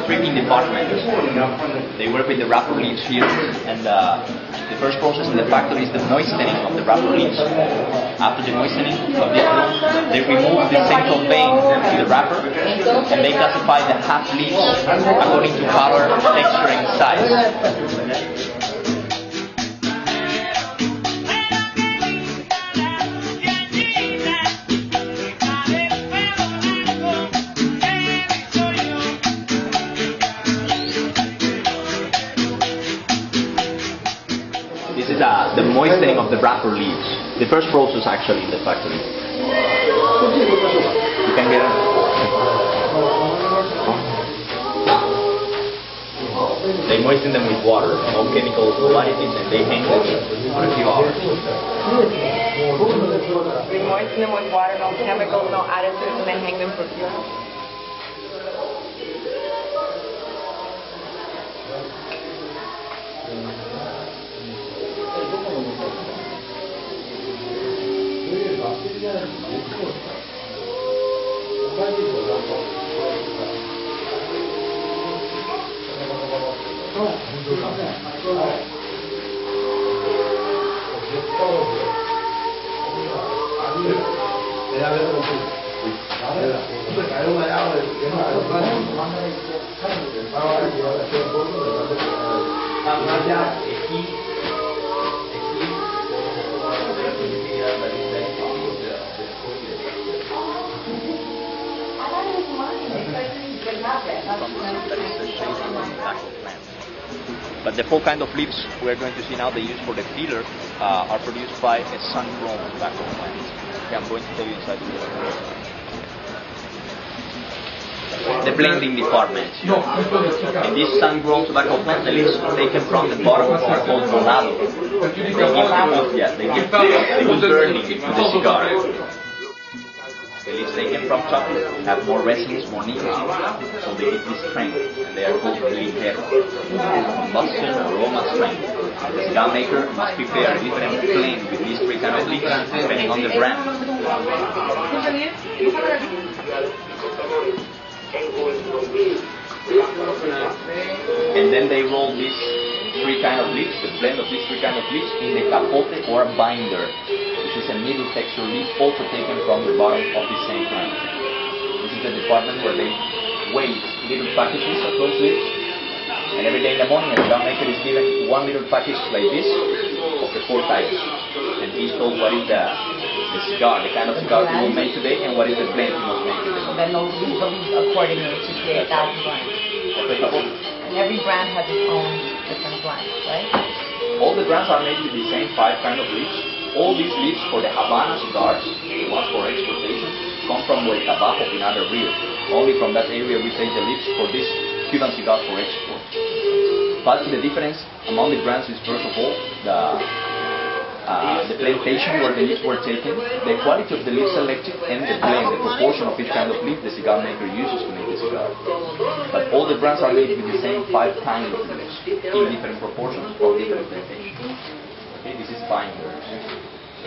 Stripping department. They work with the wrapper leaves here, and the first process in the factory is the moistening of the wrapper leaves. After the moistening of the apple, they remove the central vein to the wrapper, and they classify the half leaves according to color, texture, and size. This is the moistening of the wrapper leaves. The first process actually in the factory. You can get it. They moisten them with water, no chemicals, no additives, and they hang them for a few hours. We moisten them with water, no chemicals, no additives, and then hang them for a few hours. But the four kind of leaves we're going to see now they use for the filler are produced by a sun-grown tobacco plant. Okay, I'm going to tell you inside the blending department. In this sun-grown tobacco plant, the leaves taken from the bottom are called rolado. They give burning to the cigar. The leaves taken from chocolate have more resins, more nicotine, so they give this strength, and they are called ligero, combustion aroma strength. The cigar maker must prepare a different blend with these three kind of leaves, depending on the brand. And then they roll these three kind of leaves, the blend of these three kind of leaves, in the capote or binder, which is a middle texture leaf also taken from the bottom of the same plant. This is the department where they weigh little packages of those leaves, and every day in the morning a cigar maker is given one little package like this of the four types, and he's told what is the cigar, the kind of cigar he will make today, and what is the blend he must make today. So then those leaves accordingly to create that blend. And every brand has its own different blend, right? All the brands are made with the same five kind of leaves. All these leaves for the Habanos cigars, the ones for exportation, come from Huaycabajo, Pinar del Rio. Only from that area we take the leaves for this Cuban cigar for export. But the difference among the brands is first of all the plantation where the leaves were taken, the quality of the leaf selected, and the blend, the proportion of each kind of leaf the cigar maker uses to make the cigar. But all the brands are made with the same five kinds of leaves, in different proportions for different plantations. Okay, this is binder,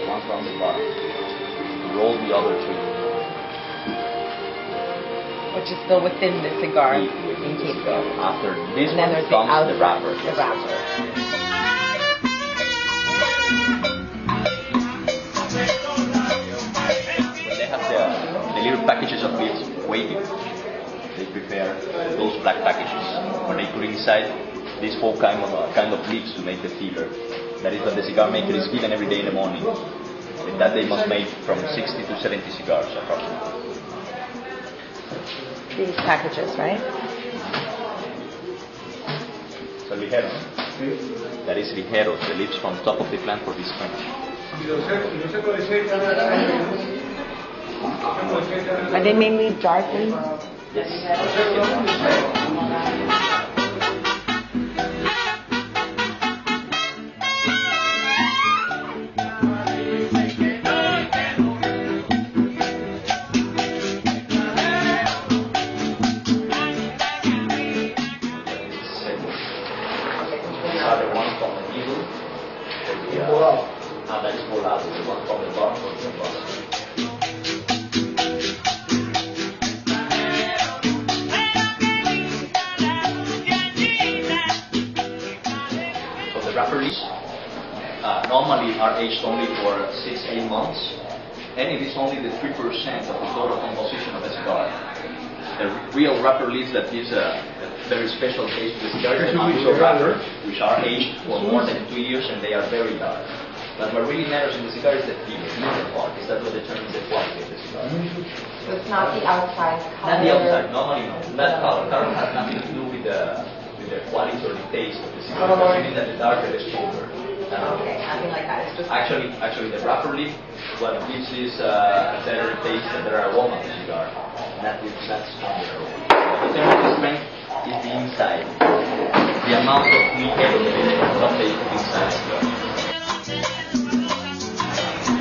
one from the bottom. Roll the other two. Which is still within the cigar in case of. After this and then one there's comes the wrapper. The wrapper. The little packages of leaves waiting. They prepare those black packages where they put inside these four kind of leaves to make the filler. That is what the cigar maker is given every day in the morning. And that they must make from 60 to 70 cigars approximately. These packages, right? So ligero. That is ligero, the leaves from top of the plant for this French. Are they mainly dark leaves? Yes. normally are aged only for 6-8 months, and it is only the 3% of the total composition of a cigar. The real wrapper leaves that gives a very special taste to the cigar is the Maduro wrapper, which are aged for more than 2 years and they are very dark. But what really matters in the cigar is the flavor part. Is that what determines the quality of the cigar? So it's not the outside color? Not the outside, normally no. Not color. Color has nothing to do with the quality or the taste of the cigar. Meaning that the darker the stronger. Okay, nothing like that. It's just actually the wrapper leaf, what gives is a better taste and better aroma of the cigar. Not stronger at all. The temperature strength is the inside. The amount of nickel of the inside.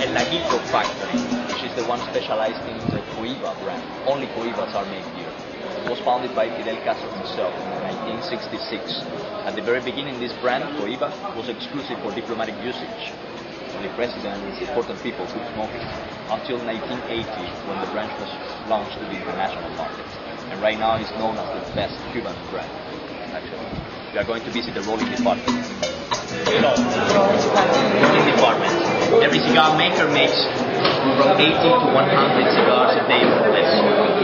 El Laguito factory, which is the one specialized in the Cohiba brand. Only Cohibas are made here. It was founded by Fidel Castro himself in 1966. At the very beginning, this brand, Cohiba, was exclusive for diplomatic usage. Only presidents, important people could smoke it. Until 1980, when the brand was launched to the international market. And right now it's known as the best Cuban brand, actually. We are going to visit the rolling department. Rolling department. Every cigar maker makes from 80 to 100 cigars a day, more or less.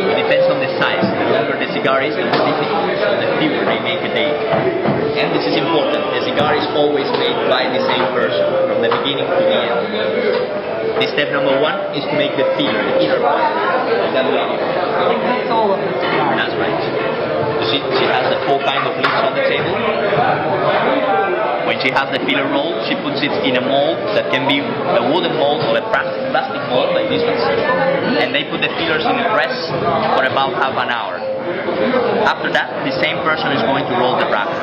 It depends on the size. The longer the cigar is, the more difficult, the fewer they make a day. And this is important. The cigar is always made by the same person, from the beginning to the end. The step number 1 is to make the filler, the inner part. That lady. Like the soul of the cigar. That's right. She has the 4 kind of leaves on the table. When she has the filler roll, she puts it in a mold that can be a wooden mold or a plastic mold like this one. And they put the fillers in the press for about half an hour. After that, the same person is going to roll the wrapper.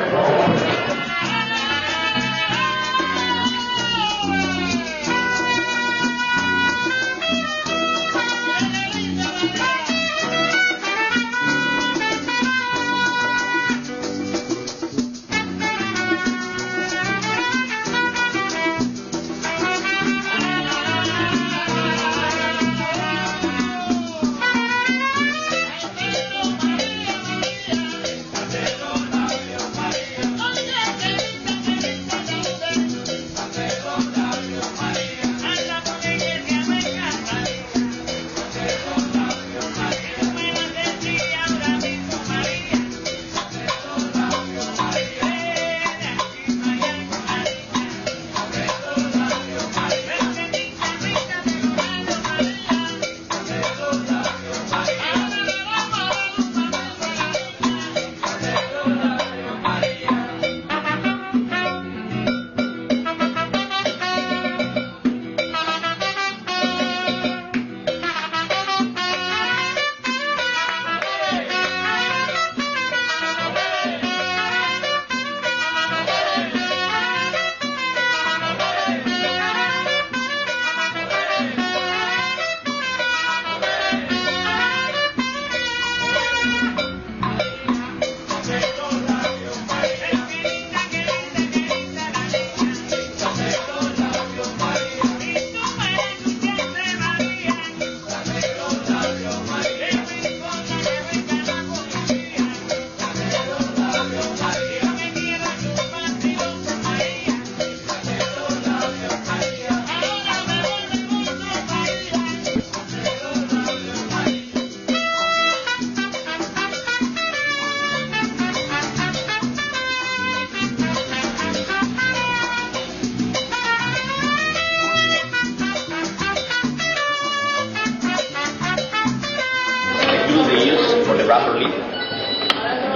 Wrapper leaf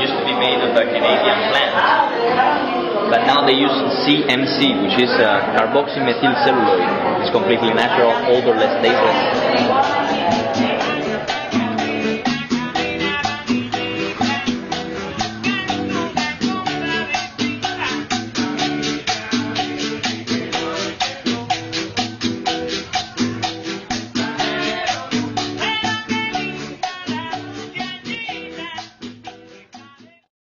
used to be made of a Canadian plant, but now they use CMC, which is carboxymethyl celluloid. It's completely natural, odorless, tasteless.